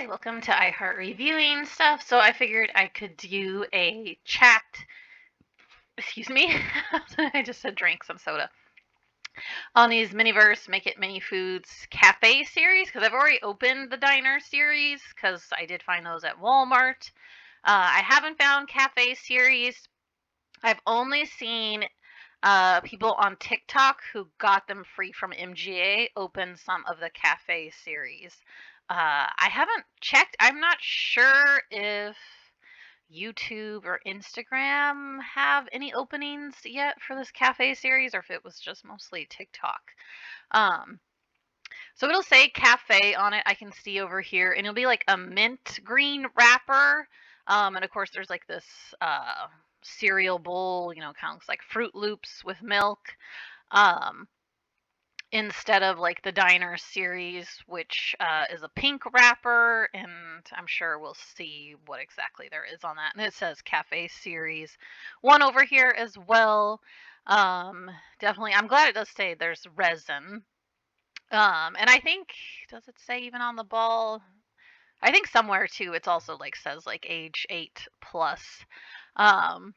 Hi, welcome to iHeart Reviewing Stuff. So I figured I could do a chat. Excuse me. I just said drink some soda. On these Miniverse Make It Mini Foods Cafe series because I've already opened the diner series because I did find those at Walmart. I haven't found cafe series. I've only seen people on TikTok who got them free from MGA open some of the cafe series. I haven't checked. I'm not sure if YouTube or Instagram have any openings yet for this cafe series or if it was just mostly TikTok. Um, so it'll say cafe on it. I can see over here, and it'll be like a mint green wrapper. And of course, there's like this cereal bowl, kind of looks like Fruit Loops with milk. Um, instead of like the diner series, which is a pink wrapper, and I'm sure we'll see what exactly there is on that. And it says cafe series one over here as well. Definitely, I'm glad it does say there's resin. And I think, does it say even on the ball? I think somewhere too, it's also like says like age 8 plus. Um,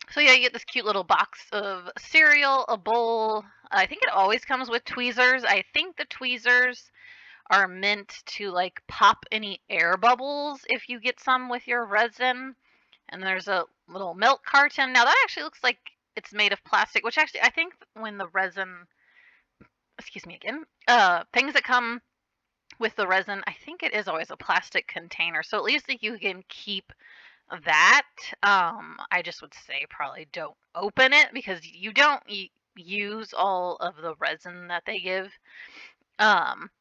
so yeah, you get this cute little box of cereal, a bowl. I think it always comes with tweezers. I think the tweezers are meant to like pop any air bubbles if you get some with your resin. And there's a little milk carton. Now that actually looks like it's made of plastic, which actually I think when the resin, excuse me again, things that come with the resin, I think it is always a plastic container. So at least if you can keep that, I just would say probably don't open it because you don't use all of the resin that they give. Um,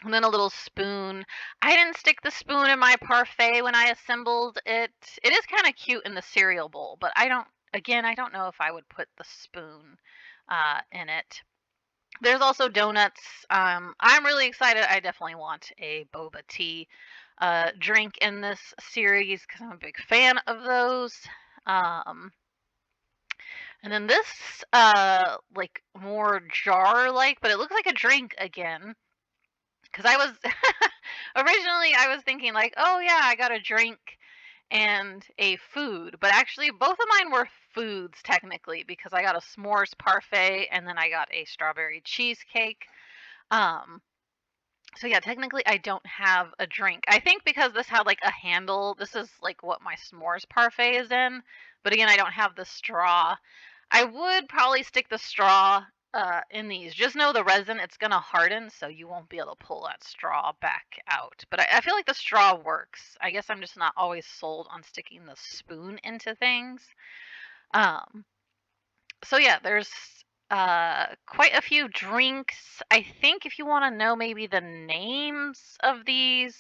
and then a little spoon. I didn't stick the spoon in my parfait when I assembled it. It is kind of cute in the cereal bowl, but I don't know if I would put the spoon in it. There's also donuts. I'm really excited. I definitely want a boba tea drink in this series because I'm a big fan of those. Um, and then this, like more jar like, but it looks like a drink again. Because I was originally I was thinking like, oh yeah, I got a drink and a food, but actually both of mine were foods technically because I got a s'mores parfait and then I got a strawberry cheesecake. Um, so yeah, technically I don't have a drink. I think because this had like a handle, this is like what my s'mores parfait is in. But again, I don't have the straw. I would probably stick the straw in these. Just know the resin, it's gonna harden, so you won't be able to pull that straw back out. But I feel like the straw works. I guess I'm just not always sold on sticking the spoon into things. Um, so yeah, there's quite a few drinks. I think if you want to know maybe the names of these,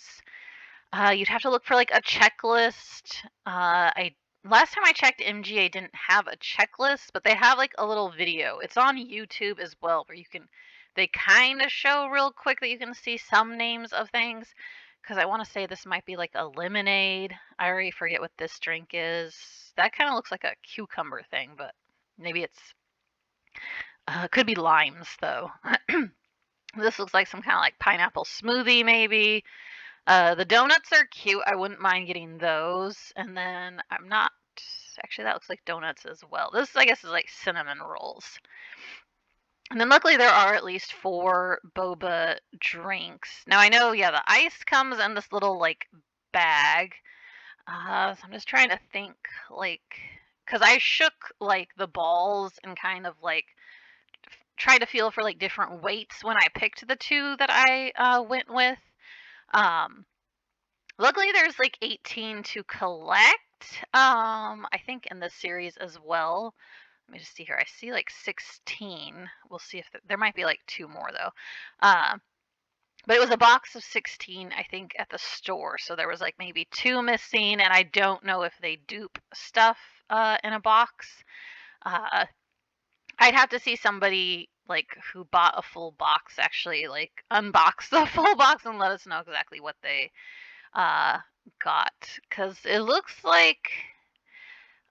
you'd have to look for like a checklist. I last time I checked, MGA didn't have a checklist, but they have like a little video. It's on YouTube as well, where they kind of show real quick that you can see some names of things. Because I want to say this might be like a lemonade. I already forget what this drink is. That kind of looks like a cucumber thing, but maybe it's could be limes though. This looks like some kind of like pineapple smoothie maybe. The donuts are cute. I wouldn't mind getting those. And then I'm not actually that looks like donuts as well. This I guess is like cinnamon rolls. And then luckily there are at least 4 boba drinks. Now I know yeah, the ice comes in this little like bag. So I'm just trying to think like cuz I shook like the balls and kind of like try to feel for like different weights when I picked the 2 that I went with. Um, luckily, there's like 18 to collect. I think in this series as well. Let me just see here. I see like 16. We'll see if there might be like 2 more though. Uh, but it was a box of 16, I think, at the store. So there was like maybe 2 missing, and I don't know if they dupe stuff in a box. Uh, I'd have to see somebody like who bought a full box actually like unbox the full box and let us know exactly what they uh got because it looks like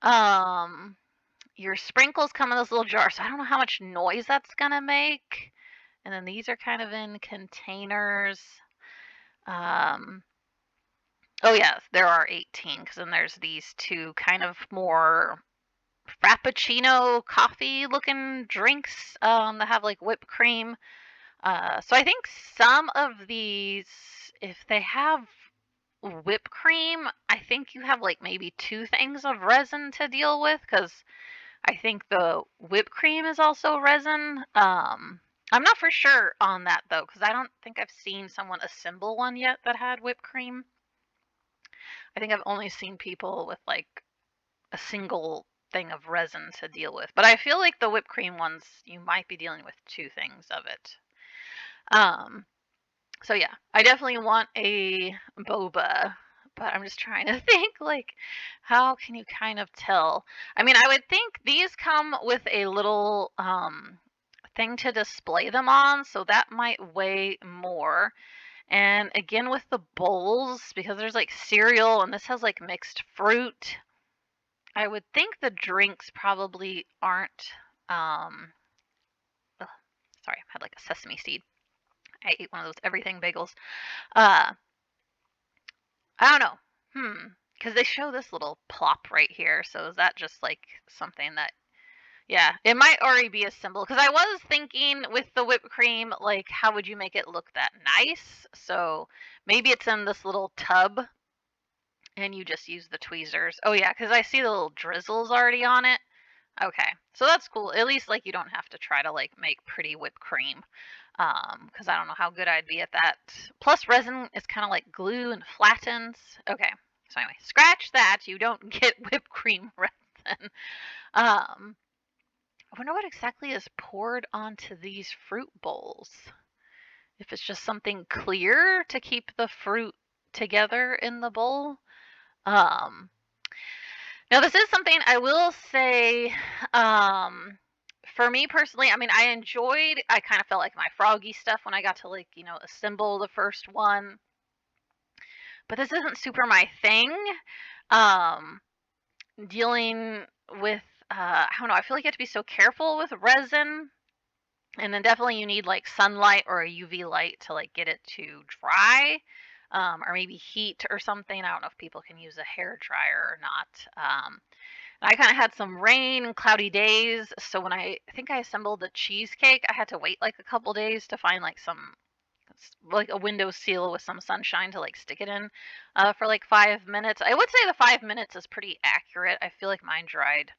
um your sprinkles come in this little jar, so I don't know how much noise that's gonna make. And then these are kind of in containers. Um Oh yes, there are 18 because then there's these two kind of more frappuccino coffee looking drinks that have like whipped cream. So I think some of these, if they have whipped cream, I think you have like maybe two things of resin to deal with because I think the whipped cream is also resin. I'm not for sure on that though because I don't think I've seen someone assemble one yet that had whipped cream. I think I've only seen people with like a single thing of resin to deal with. But I feel like the whipped cream ones, you might be dealing with two things of it. Um, so yeah, I definitely want a boba, but I'm just trying to think like how can you kind of tell? I mean, I would think these come with a little thing to display them on, so that might weigh more. And again with the bowls, because there's like cereal and this has like mixed fruit, I would think the drinks probably aren't. Um, ugh, sorry, I had like a sesame seed. I ate one of those everything bagels. Uh, I don't know. Because they show this little plop right here. So is that just like something that? Yeah, it might already be a symbol. Because I was thinking with the whipped cream, like how would you make it look that nice? So maybe it's in this little tub, and you just use the tweezers. Oh yeah, because I see the little drizzles already on it. Okay, so that's cool. At least like you don't have to try to like make pretty whipped cream, because I don't know how good I'd be at that. Plus, resin is kind of like glue and flattens. Okay, so anyway, scratch that. You don't get whipped cream resin. I wonder what exactly is poured onto these fruit bowls. If it's just something clear to keep the fruit together in the bowl. Um, Now, this is something I will say, um, for me personally, I mean, I kind of felt like my froggy stuff when I got to like, assemble the first one, but this isn't super my thing. Um, Dealing with, I don't know, I feel like you have to be so careful with resin. And then definitely you need like sunlight or a UV light to like get it to dry, or maybe heat or something. I don't know if people can use a hair dryer or not. I kind of had some rain and cloudy days, so when I think I assembled the cheesecake, I had to wait like a couple days to find like some like a window seal with some sunshine to like stick it in for like 5 minutes. I would say the 5 minutes is pretty accurate. I feel like mine dried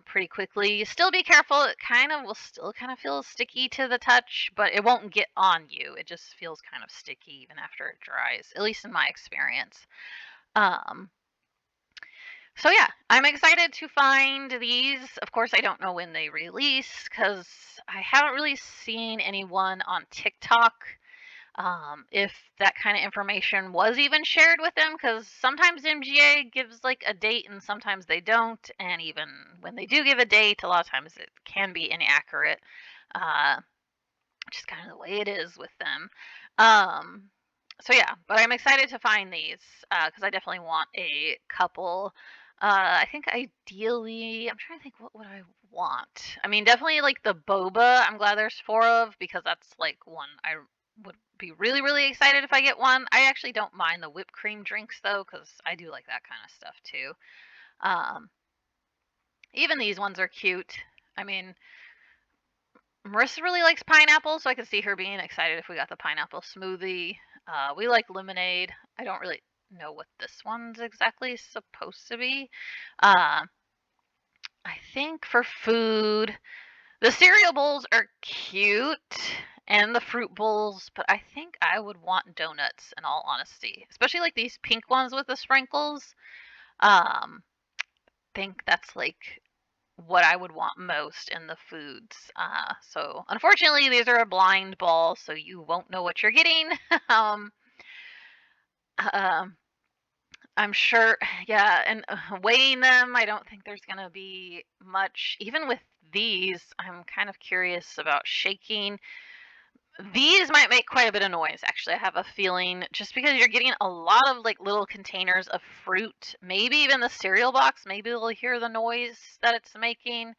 pretty quickly. Still be careful. It kind of will still kind of feel sticky to the touch, but it won't get on you. It just feels kind of sticky even after it dries, at least in my experience. Um, so yeah, I'm excited to find these. Of course, I don't know when they release because I haven't really seen anyone on TikTok, if that kind of information was even shared with them. Because sometimes MGA gives like a date and sometimes they don't, and even when they do give a date, a lot of times it can be inaccurate. Uh, just kind of the way it is with them. Um, so yeah, but I'm excited to find these because I definitely want a couple. I think ideally, I'm trying to think what would I want. I mean, definitely like the boba. I'm glad there's four of because that's like one I would be really really excited if I get one. I actually don't mind the whipped cream drinks though because I do like that kind of stuff too. Um, Even these ones are cute. I mean, Marissa really likes pineapple, so I could see her being excited if we got the pineapple smoothie. We like lemonade. I don't really know what this one's exactly supposed to be. Uh, I think for food, the cereal bowls are cute and the fruit bowls, but I think I would want donuts in all honesty, especially like these pink ones with the sprinkles. Um, think that's like what I would want most in the foods. So unfortunately, these are a blind ball, so you won't know what you're getting. um, um, I'm sure, yeah, and weighing them, I don't think there's gonna be much. Even with these, I'm kind of curious about shaking. These might make quite a bit of noise, actually. I have a feeling just because you're getting a lot of like little containers of fruit, maybe even the cereal box, maybe they'll hear the noise that it's making.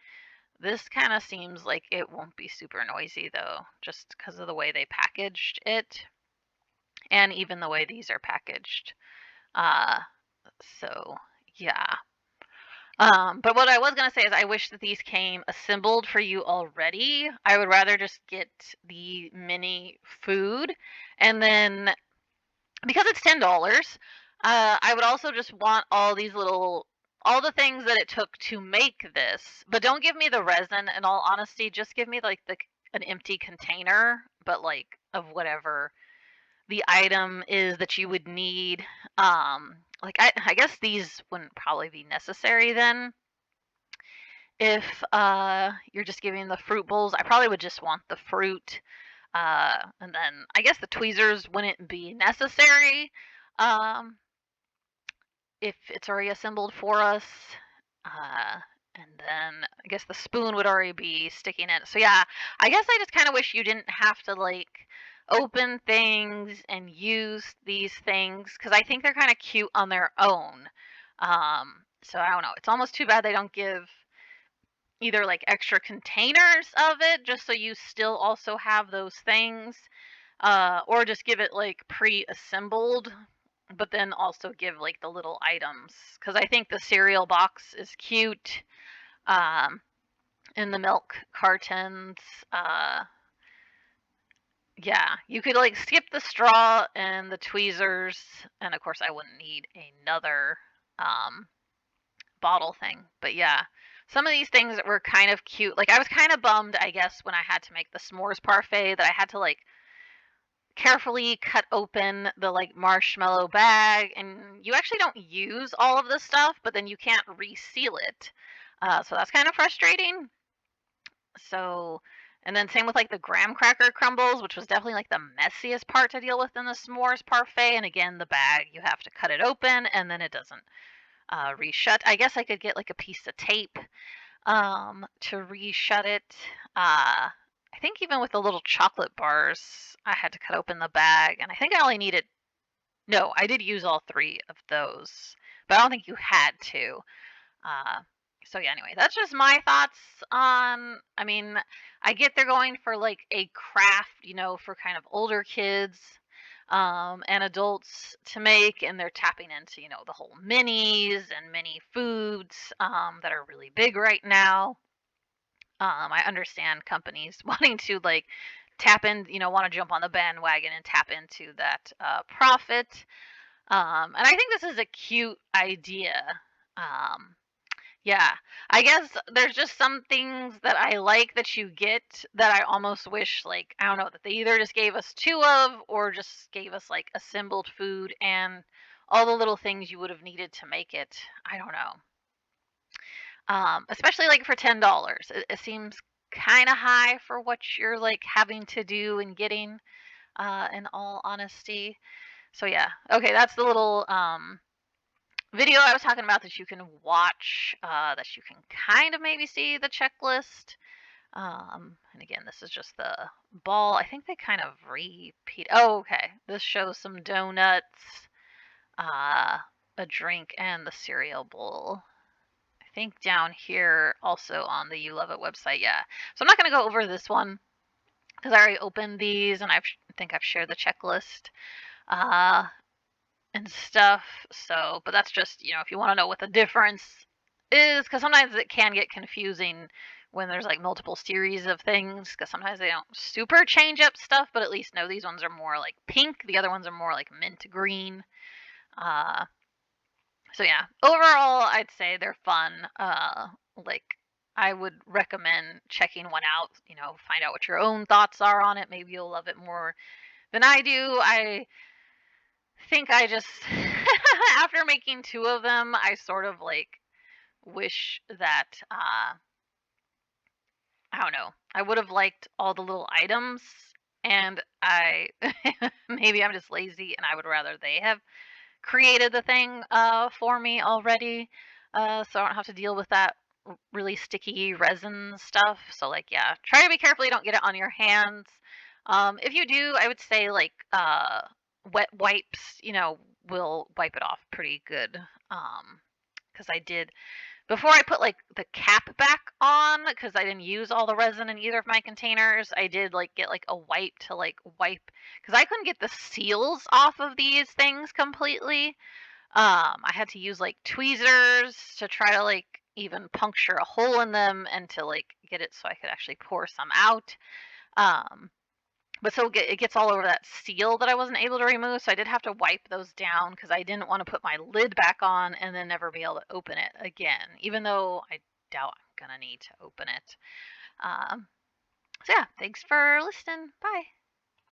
This kind of seems like it won't be super noisy though, just because of the way they packaged it and even the way these are packaged. Uh, so yeah. But what I was gonna say is I wish that these came assembled for you already. I would rather just get the mini food, and then because it's $10, I would also just want all the things that it took to make this. But don't give me the resin. In all honesty, just give me like an empty container, but like of whatever the item is that you would need. Like I guess these wouldn't probably be necessary then if you're just giving the fruit bowls. I probably would just want the fruit. And then I guess the tweezers wouldn't be necessary um, if it's already assembled for us. Uh, and then I guess the spoon would already be sticking in. So yeah, I guess I just kind of wish you didn't have to like open things and use these things because I think they're kind of cute on their own. So I don't know. It's almost too bad they don't give either like extra containers of it just so you still also have those things, or just give it like pre-assembled, but then also give like the little items because I think the cereal box is cute, um, and the milk cartons. uh, yeah, you could like skip the straw and the tweezers, and of course I wouldn't need another um, bottle thing. But yeah, some of these things were kind of cute. Like I was kind of bummed, I guess, when I had to make the s'mores parfait that I had to like carefully cut open the like marshmallow bag, and you actually don't use all of the stuff, but then you can't reseal it. So that's kind of frustrating. So, and then same with like the graham cracker crumbles, which was definitely like the messiest part to deal with in the s'mores parfait. And again, the bag, you have to cut it open and then it doesn't reshut. I guess I could get like a piece of tape to reshut it. I think even with the little chocolate bars, I had to cut open the bag, and I think I only needed. No, I did use all three of those, but I don't think you had to. Uh, so yeah, anyway, that's just my thoughts on. I mean, I get they're going for like a craft, for kind of older kids, and adults to make, and they're tapping into, the whole minis and mini foods that are really big right now. I understand companies wanting to like tap in, want to jump on the bandwagon and tap into that profit. And I think this is a cute idea. Um, yeah, I guess there's just some things that I like that you get that I almost wish, like, I don't know, that they either just gave us two of or just gave us like assembled food and all the little things you would have needed to make it. I don't know. Especially like for $10. It seems kind of high for what you're like having to do and getting, in all honesty. So yeah, okay, that's the little video I was talking about that you can watch, that you can kind of maybe see the checklist. And again, this is just the ball. I think they kind of repeat. Oh, okay. This shows some donuts, uh, a drink, and the cereal bowl. I think down here also on the You Love It website. Yeah. So I'm not going to go over this one because I already opened these and I think I've shared the checklist. Uh, and stuff. So, but that's just, if you want to know what the difference is, because sometimes it can get confusing when there's like multiple series of things, because sometimes they don't super change up stuff, but at least know these ones are more like pink, the other ones are more like mint green. Uh, so yeah, overall, I'd say they're fun. Like I would recommend checking one out. Find out what your own thoughts are on it. Maybe you'll love it more than I do. I think I just after making two of them, I sort of like wish that I don't know. I would have liked all the little items, and I maybe I'm just lazy and I would rather they have created the thing for me already, so I don't have to deal with that really sticky resin stuff. So like yeah, try to be careful you don't get it on your hands. If you do, I would say like wet wipes, will wipe it off pretty good. Because I did before I put like the cap back on, because I didn't use all the resin in either of my containers. I did like get like a wipe to like wipe because I couldn't get the seals off of these things completely. I had to use like tweezers to try to like even puncture a hole in them and to like get it so I could actually pour some out. Um, but so it gets all over that seal that I wasn't able to remove. So I did have to wipe those down because I didn't want to put my lid back on and then never be able to open it again, even though I doubt I'm going to need to open it. Um, so yeah, thanks for listening. Bye.